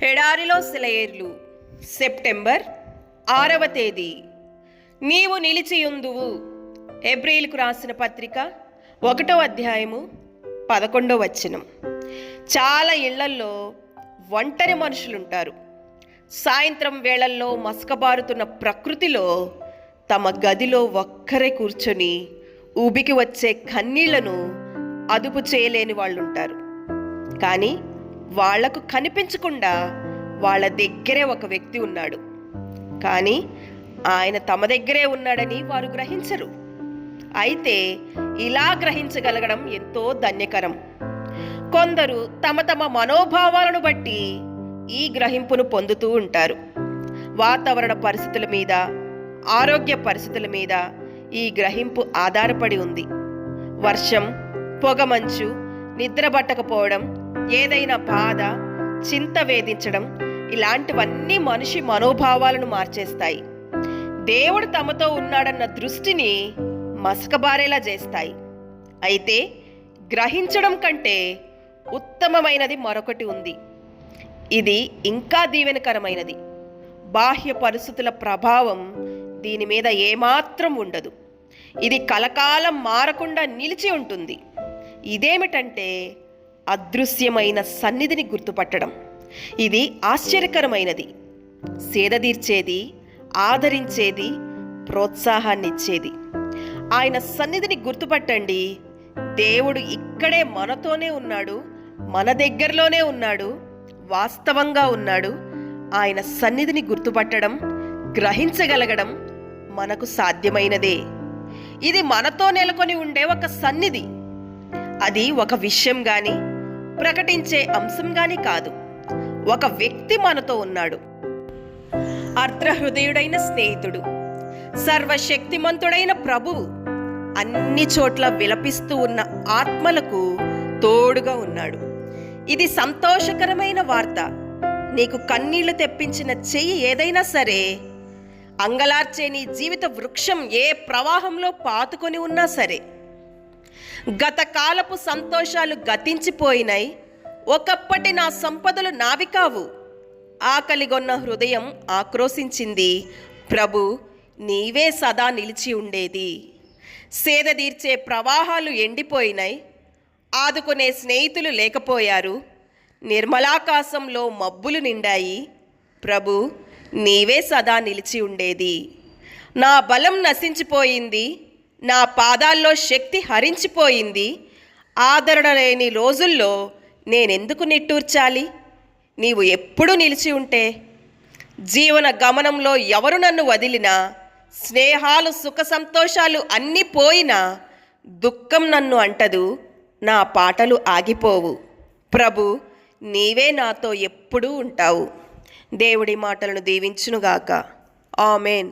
ఎడారిలో సెలయేర్లు సెప్టెంబర్ 6వ తేదీ. నీవు నిలిచియుందువు. హెబ్రీయులకు రాసిన పత్రిక 1వ అధ్యాయము 11వ వచనం. చాలా ఇళ్లల్లో ఒంటరి మనుషులుంటారు. సాయంత్రం వేళల్లో మసకబారుతున్న ప్రకృతిలో తమ గదిలో ఒక్కరే కూర్చొని ఊబికి వచ్చే కన్నీళ్లను అదుపు చేయలేని వాళ్ళుంటారు. కానీ వాళ్లకు కనిపించకుండా వాళ్ళ దగ్గరే ఒక వ్యక్తి ఉన్నాడు. కానీ ఆయన తమ దగ్గరే ఉన్నాడని వారు గ్రహించరు. అయితే ఇలా గ్రహించగలగడం ఎంతో ధన్యకరం. కొందరు తమ తమ మనోభావాలను బట్టి ఈ గ్రహింపును పొందుతూ ఉంటారు. వాతావరణ పరిస్థితుల మీద, ఆరోగ్య పరిస్థితుల మీద ఈ గ్రహింపు ఆధారపడి ఉంది. వర్షం, పొగమంచు, నిద్రపట్టకపోవడం, ఏదైనా బాధ, చింత వేధించడం ఇలాంటివన్నీ మనిషి మనోభావాలను మార్చేస్తాయి. దేవుడు తమతో ఉన్నాడన్న దృష్టిని మసకబారేలా చేస్తాయి. అయితే గ్రహించడం కంటే ఉత్తమమైనది మరొకటి ఉంది. ఇది ఇంకా దీవెనకరమైనది. బాహ్య పరిస్థితుల ప్రభావం దీని మీద ఏమాత్రం ఉండదు. ఇది కలకాలం మారకుండా నిలిచి ఉంటుంది. ఇదేమిటంటే అదృశ్యమైన సన్నిధిని గుర్తుపట్టడం. ఇది ఆశ్చర్యకరమైనది. సేదతీర్చేది, ఆదరించేది, ప్రోత్సాహాన్నిచ్చేది. ఆయన సన్నిధిని గుర్తుపట్టండి. దేవుడు ఇక్కడే మనతోనే ఉన్నాడు, మన దగ్గరలోనే ఉన్నాడు, వాస్తవంగా ఉన్నాడు. ఆయన సన్నిధిని గుర్తుపట్టడం, గ్రహించగలగడం మనకు సాధ్యమైనదే. ఇది మనతో నెలకొని ఉండే ఒక సన్నిధి. అది ఒక విషయం గాని, ప్రకటించే అంశం గాని కాదు. ఒక వ్యక్తి మనతో ఉన్నాడు. అర్ధహృదయుడైన స్నేహితుడు, సర్వశక్తిమంతుడైన ప్రభువు, అన్ని చోట్ల విలపిస్తూ ఉన్న ఆత్మలకు తోడుగా ఉన్నాడు. ఇది సంతోషకరమైన వార్త. నీకు కన్నీళ్లు తెప్పించిన చెయ్యి ఏదైనా సరే, అంగలార్చే నీ జీవిత వృక్షం ఏ ప్రవాహంలో పాతుకొని ఉన్నా సరే, గత కాలపు సంతోషాలు గతించిపోయినాయి, ఒకప్పటి నా సంపదలు నావి కావు. ఆకలిగొన్న హృదయం ఆక్రోశించింది, ప్రభు నీవే సదా నిలిచి ఉండేది. సేదతీర్చే ప్రవాహాలు ఎండిపోయినాయి, ఆదుకునే స్నేహితులు లేకపోయారు. నిర్మలాకాశంలో మబ్బులు నిండాయి, ప్రభు నీవే సదా నిలిచి ఉండేది. నా బలం నశించిపోయింది, నా పాదాల్లో శక్తి హరించిపోయింది. ఆదరణ లేని రోజుల్లో నేనెందుకు నిట్టూర్చాలి? నీవు ఎప్పుడూ నిలిచి ఉంటే. జీవన గమనంలో ఎవరు నన్ను వదిలినా, స్నేహాలు, సుఖ సంతోషాలు అన్నీ పోయినా, దుఃఖం నన్ను అంటదు, నా పాటలు ఆగిపోవు. ప్రభు నీవే నాతో ఎప్పుడూ ఉంటావు. దేవుడి మాటలను దీవించునుగాక. ఆమేన్.